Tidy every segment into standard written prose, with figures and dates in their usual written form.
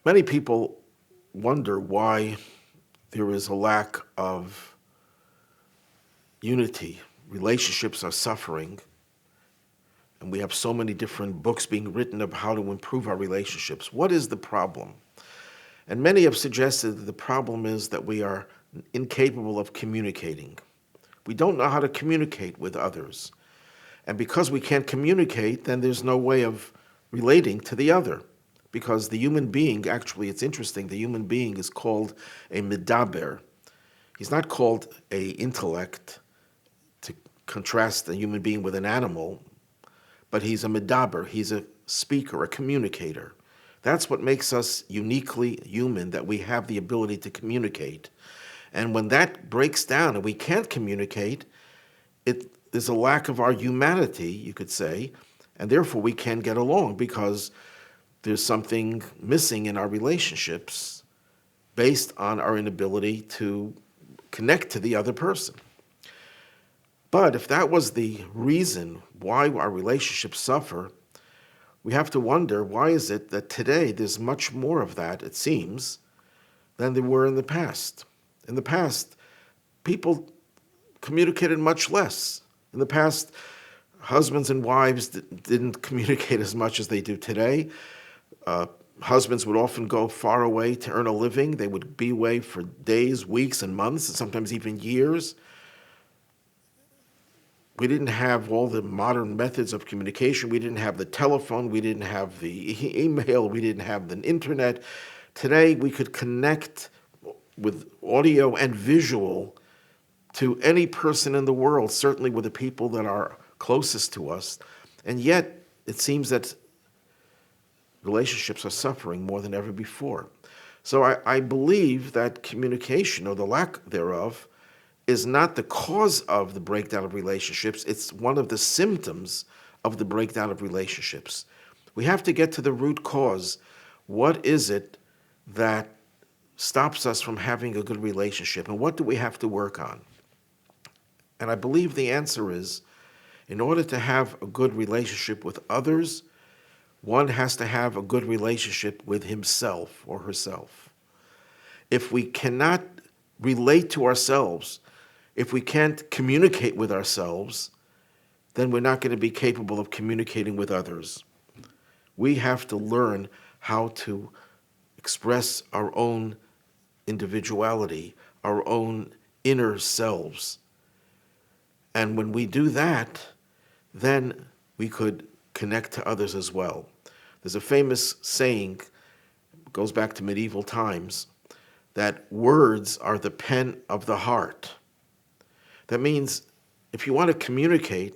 Many people wonder why there is a lack of unity. Relationships are suffering, and we have so many different books being written of how to improve our relationships. What is the problem? And many have suggested that the problem is that we are incapable of communicating. We don't know how to communicate with others. And because we can't communicate, then there's no way of relating to the other. Because the human being, actually, it's interesting, the human being is called a medaber. He's not called a intellect to contrast a human being with an animal, but he's a medaber. He's a speaker, a communicator. That's what makes us uniquely human, that we have the ability to communicate. And when that breaks down and we can't communicate, there's a lack of our humanity, you could say, and therefore we can't get along because there's something missing in our relationships based on our inability to connect to the other person. But if that was the reason why our relationships suffer, we have to wonder, why is it that today there's much more of that, it seems, than there were in the past? In the past, people communicated much less. In the past, husbands and wives didn't communicate as much as they do today. Husbands would often go far away to earn a living. They would be away for days, weeks, and months, and sometimes even years. We didn't have all the modern methods of communication. We didn't have the telephone. We didn't have the email. We didn't have the internet. Today, we could connect with audio and visual to any person in the world, certainly with the people that are closest to us. And yet, it seems that relationships are suffering more than ever before. So I believe that communication, or the lack thereof, is not the cause of the breakdown of relationships. It's one of the symptoms of the breakdown of relationships. We have to get to the root cause. What is it that stops us from having a good relationship, and what do we have to work on? And I believe the answer is, in order to have a good relationship with others, one has to have a good relationship with himself or herself. If we cannot relate to ourselves, if we can't communicate with ourselves, then we're not going to be capable of communicating with others. We have to learn how to express our own individuality, our own inner selves. And when we do that, then we could connect to others as well. There's a famous saying, goes back to medieval times, that words are the pen of the heart. That means if you want to communicate,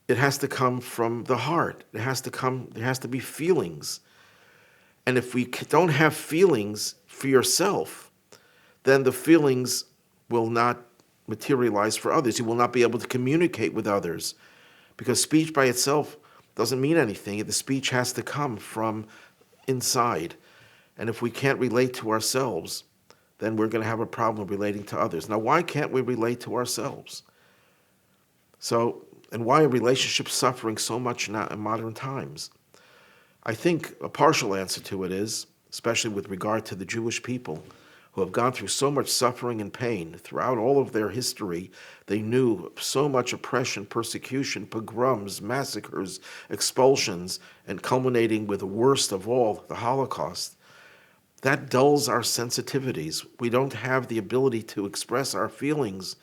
it has to come from the heart. There has to be feelings. And if we don't have feelings for yourself, then the feelings will not materialize for others. You will not be able to communicate with others, because speech by itself doesn't mean anything. The speech has to come from inside. And if we can't relate to ourselves, then we're going to have a problem relating to others. Now, why can't we relate to ourselves? And why are relationships suffering so much now in modern times? I think a partial answer to it is, especially with regard to the Jewish people, who have gone through so much suffering and pain throughout all of their history. They knew so much oppression, persecution, pogroms, massacres, expulsions, and culminating with the worst of all, the Holocaust. That dulls our sensitivities. We don't have the ability to express our feelings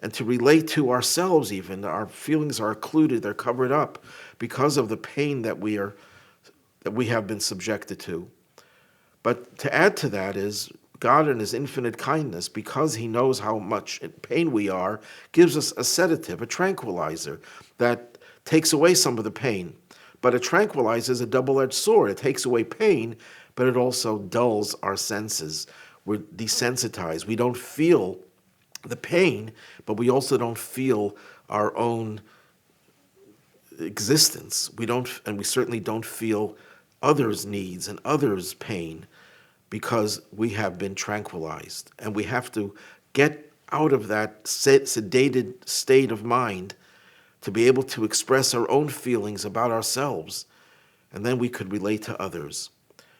and to relate to ourselves even. Our feelings are occluded, they're covered up because of the pain that we have been subjected to. But to add to that is, God in his infinite kindness, because he knows how much in pain we are, gives us a sedative, a tranquilizer that takes away some of the pain. But a tranquilizer is a double-edged sword. It takes away pain, but it also dulls our senses. We're desensitized. We don't feel the pain, but we also don't feel our own existence. And we certainly don't feel others' needs and others' pain, because we have been tranquilized. And we have to get out of that sedated state of mind to be able to express our own feelings about ourselves, and then we could relate to others.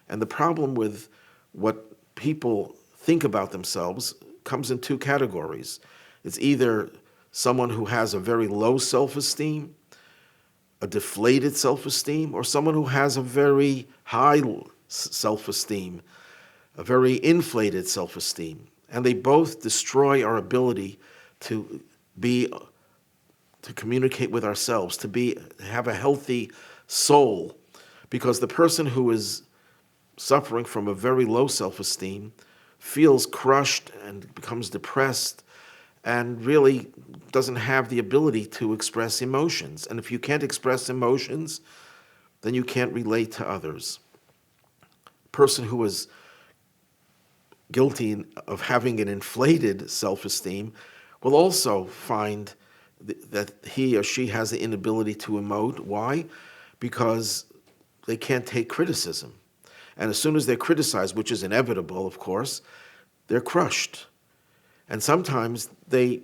And the problem with what people think about themselves comes in two categories. It's either someone who has a very low self-esteem, a deflated self-esteem, or someone who has a very high self-esteem, a very inflated self-esteem. And they both destroy our ability to communicate with ourselves, to have a healthy soul. Because the person who is suffering from a very low self-esteem feels crushed and becomes depressed and really doesn't have the ability to express emotions. And if you can't express emotions, then you can't relate to others. A person who is guilty of having an inflated self-esteem will also find that he or she has the inability to emote. Why? Because they can't take criticism. And as soon as they're criticized, which is inevitable, of course, they're crushed. And sometimes they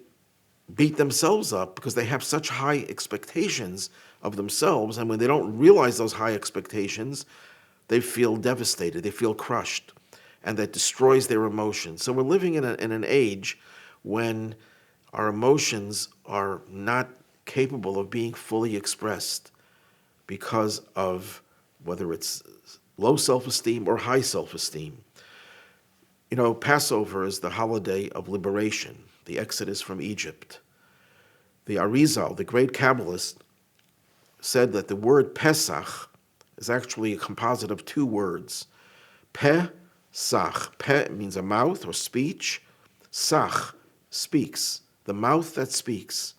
beat themselves up because they have such high expectations of themselves. And when they don't realize those high expectations, they feel devastated, they feel crushed. And that destroys their emotions. So we're living in an age when our emotions are not capable of being fully expressed because of whether it's low self-esteem or high self-esteem. You know, Passover is the holiday of liberation, the exodus from Egypt. The Arizal, the great Kabbalist, said that the word Pesach is actually a composite of two words. Pesach. Pe means a mouth or speech. Sach, speaks, the mouth that speaks.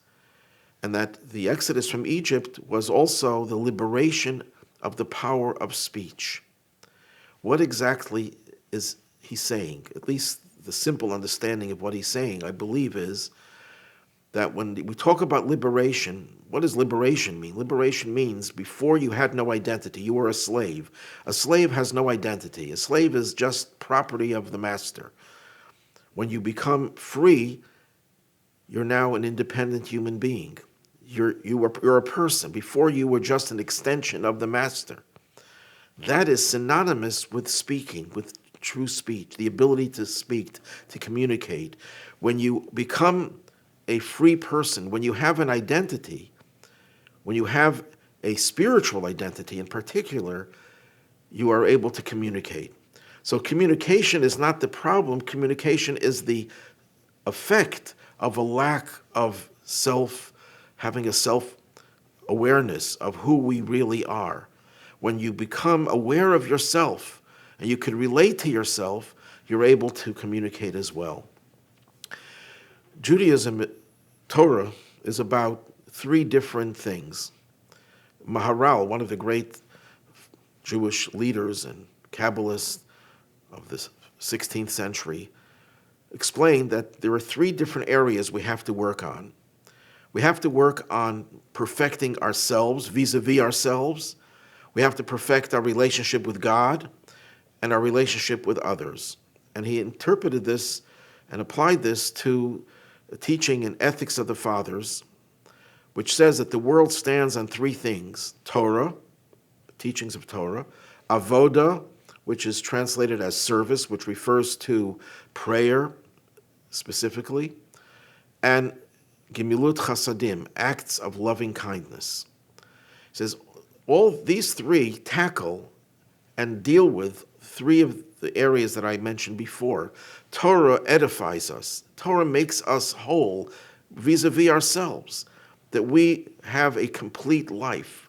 And that the exodus from Egypt was also the liberation of the power of speech. What exactly is he saying? At least the simple understanding of what he's saying, I believe, is that when we talk about liberation, what does liberation mean? Liberation means before you had no identity, you were a slave. A slave has no identity. A slave is just property of the master. When you become free, you're now an independent human being. You're a person. Before you were just an extension of the master. That is synonymous with speaking, with true speech, the ability to speak, to communicate. When you become a free person, when you have an identity, when you have a spiritual identity in particular, you are able to communicate. So communication is not the problem. Communication is the effect of a lack of having a self-awareness of who we really are. When you become aware of yourself and you can relate to yourself, you're able to communicate as well. Judaism, Torah, is about three different things. Maharal, one of the great Jewish leaders and Kabbalists of the 16th century, explained that there are three different areas we have to work on. We have to work on perfecting ourselves, vis-a-vis ourselves. We have to perfect our relationship with God and our relationship with others. And he interpreted this and applied this to a teaching in Ethics of the Fathers, which says that the world stands on three things: Torah, the teachings of Torah; avoda, which is translated as service, which refers to prayer specifically; and gemilut chasadim, acts of loving kindness. He says all these three tackle and deal with three of the areas that I mentioned before. Torah edifies us. Torah makes us whole vis-a-vis ourselves, that we have a complete life.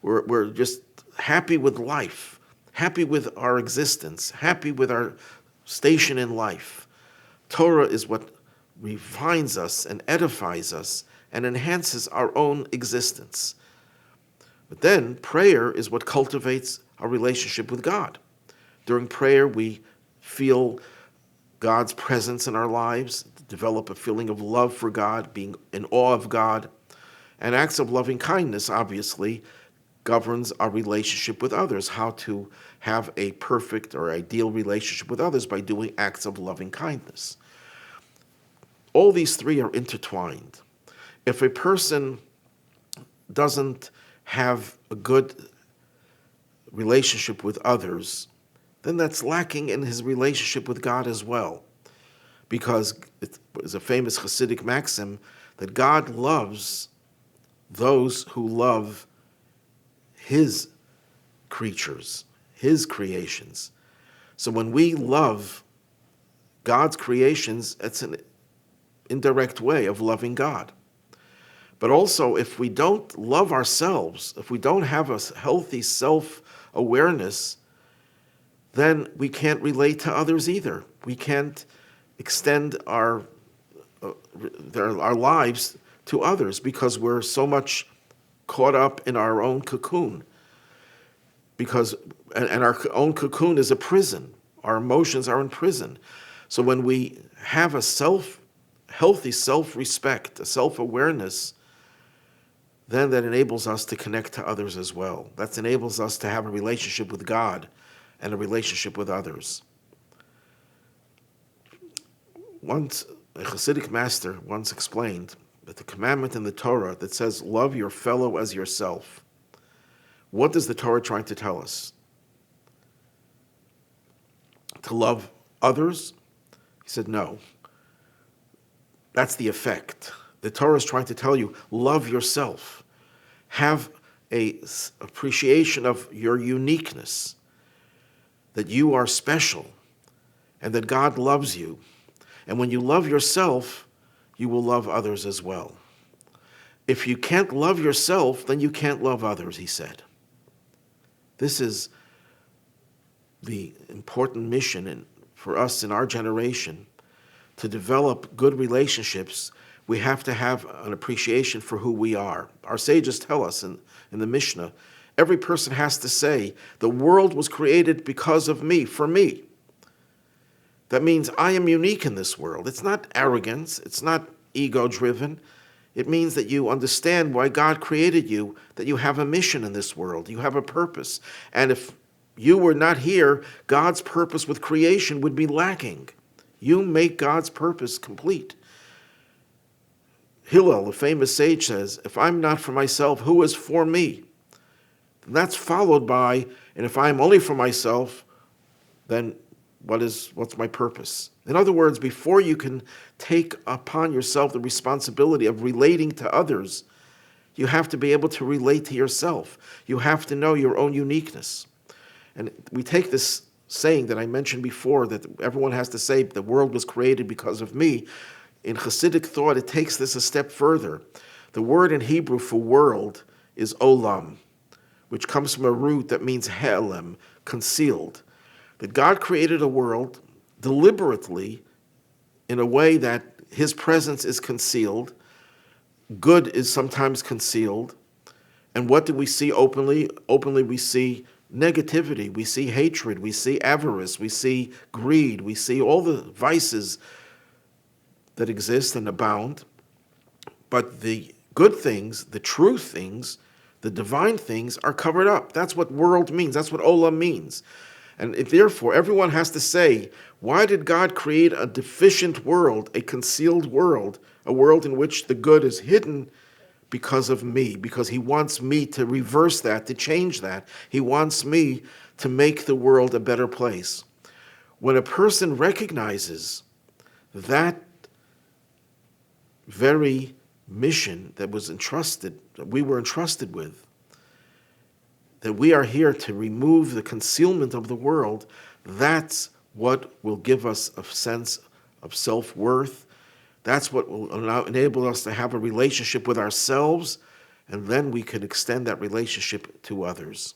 We're just happy with life, happy with our existence, happy with our station in life. Torah is what refines us and edifies us and enhances our own existence. But then prayer is what cultivates our relationship with God. During prayer, we feel God's presence in our lives, develop a feeling of love for God, being in awe of God. And acts of loving kindness, obviously, governs our relationship with others, how to have a perfect or ideal relationship with others by doing acts of loving kindness. All these three are intertwined. If a person doesn't have a good relationship with others, then that's lacking in his relationship with God as well. Because it is a famous Hasidic maxim that God loves those who love his creatures, his creations. So when we love God's creations, it's an indirect way of loving God. But also, if we don't love ourselves, if we don't have a healthy self-awareness, then we can't relate to others either. We can't extend our lives to others because we're so much caught up in our own cocoon. And our own cocoon is a prison. Our emotions are in prison. So when we have a healthy self-respect, a self-awareness, then that enables us to connect to others as well. That enables us to have a relationship with God and a relationship with others. Once, a Hasidic master once explained that the commandment in the Torah that says, love your fellow as yourself, what is the Torah trying to tell us? To love others? He said, no. That's the effect. The Torah is trying to tell you, love yourself. Have an appreciation of your uniqueness, that you are special, and that God loves you. And when you love yourself, you will love others as well. If you can't love yourself, then you can't love others, he said. This is the important mission for us in our generation. To develop good relationships, we have to have an appreciation for who we are. Our sages tell us in the Mishnah, every person has to say, the world was created because of me, for me. That means I am unique in this world. It's not arrogance. It's not ego-driven. It means that you understand why God created you, that you have a mission in this world. You have a purpose. And if you were not here, God's purpose with creation would be lacking. You make God's purpose complete. Hillel, the famous sage, says, if I'm not for myself, who is for me? And that's followed by, and if I'm only for myself, then what's my purpose? In other words, before you can take upon yourself the responsibility of relating to others, you have to be able to relate to yourself. You have to know your own uniqueness. And we take this saying that I mentioned before, that everyone has to say, the world was created because of me. In Hasidic thought, it takes this a step further. The word in Hebrew for world is olam, which comes from a root that means helem, concealed. That God created a world deliberately in a way that his presence is concealed. Good is sometimes concealed. And what do we see openly? Openly we see negativity, we see hatred, we see avarice, we see greed, we see all the vices that exist and abound. But the good things, the true things, the divine things are covered up. That's what world means. That's what olam means. And therefore, everyone has to say, why did God create a deficient world, a concealed world, a world in which the good is hidden? Because of me, because he wants me to reverse that, to change that. He wants me to make the world a better place. When a person recognizes that very mission that we were entrusted with, that we are here to remove the concealment of the world, that's what will give us a sense of self-worth. That's what will enable us to have a relationship with ourselves, and then we can extend that relationship to others.